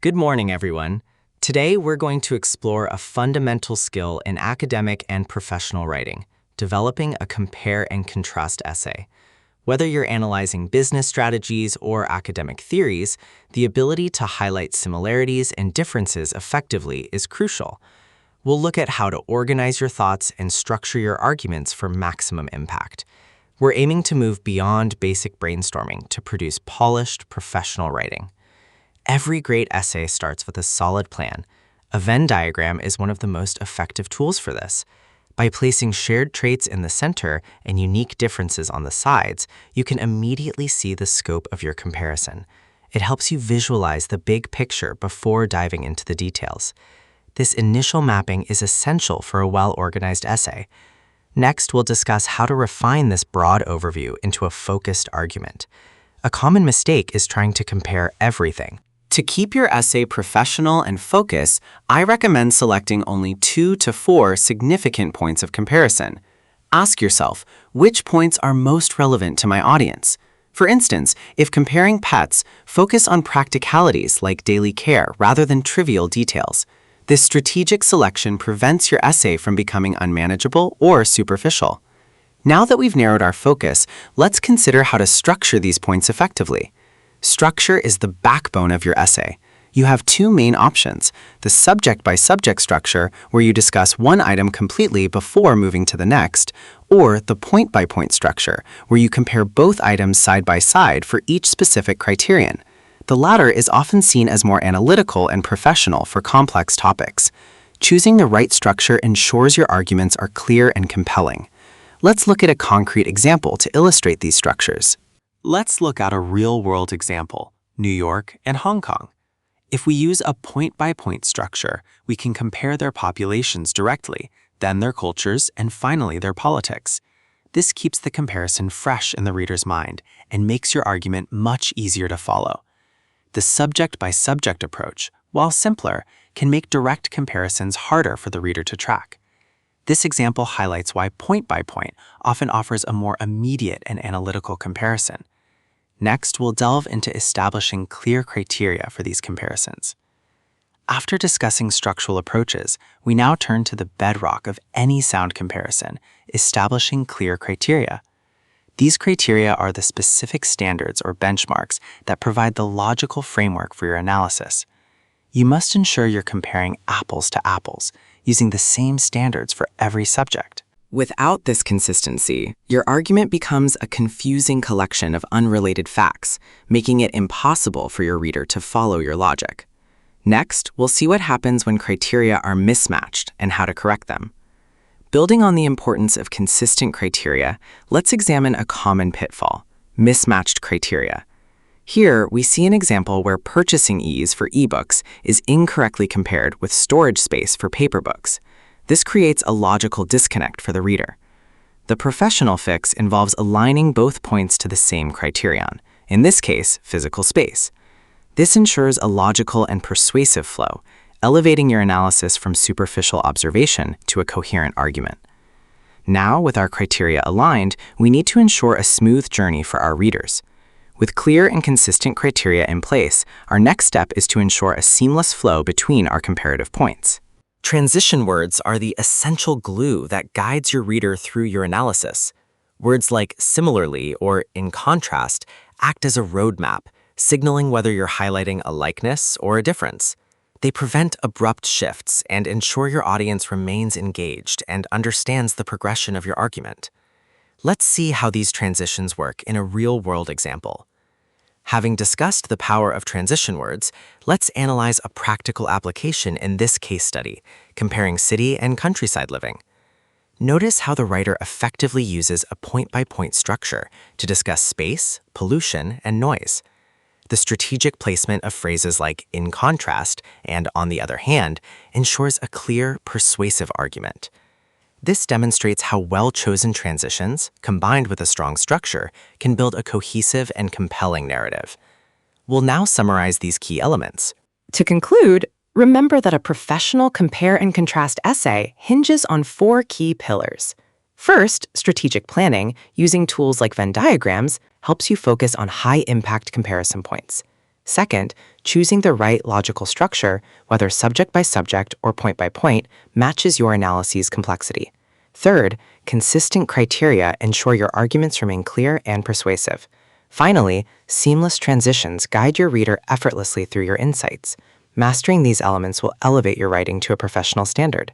Good morning, everyone. Today, we're going to explore a fundamental skill in academic and professional writing, developing a compare and contrast essay. Whether you're analyzing business strategies or academic theories, the ability to highlight similarities and differences effectively is crucial. We'll look at how to organize your thoughts and structure your arguments for maximum impact. We're aiming to move beyond basic brainstorming to produce polished, professional writing. Every great essay starts with a solid plan. A Venn diagram is one of the most effective tools for this. By placing shared traits in the center and unique differences on the sides, you can immediately see the scope of your comparison. It helps you visualize the big picture before diving into the details. This initial mapping is essential for a well-organized essay. Next, we'll discuss how to refine this broad overview into a focused argument. A common mistake is trying to compare everything. To keep your essay professional and focused, I recommend selecting only 2 to 4 significant points of comparison. Ask yourself, which points are most relevant to my audience? For instance, if comparing pets, focus on practicalities like daily care rather than trivial details. This strategic selection prevents your essay from becoming unmanageable or superficial. Now that we've narrowed our focus, let's consider how to structure these points effectively. Structure is the backbone of your essay. You have 2 main options: the subject-by-subject structure, where you discuss one item completely before moving to the next, or the point-by-point structure, where you compare both items side by side for each specific criterion. The latter is often seen as more analytical and professional for complex topics. Choosing the right structure ensures your arguments are clear and compelling. Let's look at a concrete example to illustrate these structures. Let's look at a real-world example, New York and Hong Kong. If we use a point-by-point structure, we can compare their populations directly, then their cultures, and finally their politics. This keeps the comparison fresh in the reader's mind and makes your argument much easier to follow. The subject-by-subject approach, while simpler, can make direct comparisons harder for the reader to track. This example highlights why point-by-point often offers a more immediate and analytical comparison. Next, we'll delve into establishing clear criteria for these comparisons. After discussing structural approaches, we now turn to the bedrock of any sound comparison, establishing clear criteria. These criteria are the specific standards or benchmarks that provide the logical framework for your analysis. You must ensure you're comparing apples to apples, using the same standards for every subject. Without this consistency, your argument becomes a confusing collection of unrelated facts, making it impossible for your reader to follow your logic. Next, we'll see what happens when criteria are mismatched and how to correct them. Building on the importance of consistent criteria, let's examine a common pitfall: mismatched criteria. Here, we see an example where purchasing ease for ebooks is incorrectly compared with storage space for paper books. This creates a logical disconnect for the reader. The professional fix involves aligning both points to the same criterion, in this case, physical space. This ensures a logical and persuasive flow, elevating your analysis from superficial observation to a coherent argument. Now, with our criteria aligned, we need to ensure a smooth journey for our readers. With clear and consistent criteria in place, our next step is to ensure a seamless flow between our comparative points. Transition words are the essential glue that guides your reader through your analysis. Words like similarly or in contrast act as a roadmap, signaling whether you're highlighting a likeness or a difference. They prevent abrupt shifts and ensure your audience remains engaged and understands the progression of your argument. Let's see how these transitions work in a real-world example. Having discussed the power of transition words, let's analyze a practical application in this case study, comparing city and countryside living. Notice how the writer effectively uses a point-by-point structure to discuss space, pollution, and noise. The strategic placement of phrases like in contrast and on the other hand ensures a clear, persuasive argument. This demonstrates how well-chosen transitions, combined with a strong structure, can build a cohesive and compelling narrative. We'll now summarize these key elements. To conclude, remember that a professional compare and contrast essay hinges on 4 key pillars. First, strategic planning, using tools like Venn diagrams, helps you focus on high-impact comparison points. Second, choosing the right logical structure, whether subject by subject or point by point, matches your analyse's complexity. Third, consistent criteria ensure your arguments remain clear and persuasive. Finally, seamless transitions guide your reader effortlessly through your insights. Mastering these elements will elevate your writing to a professional standard.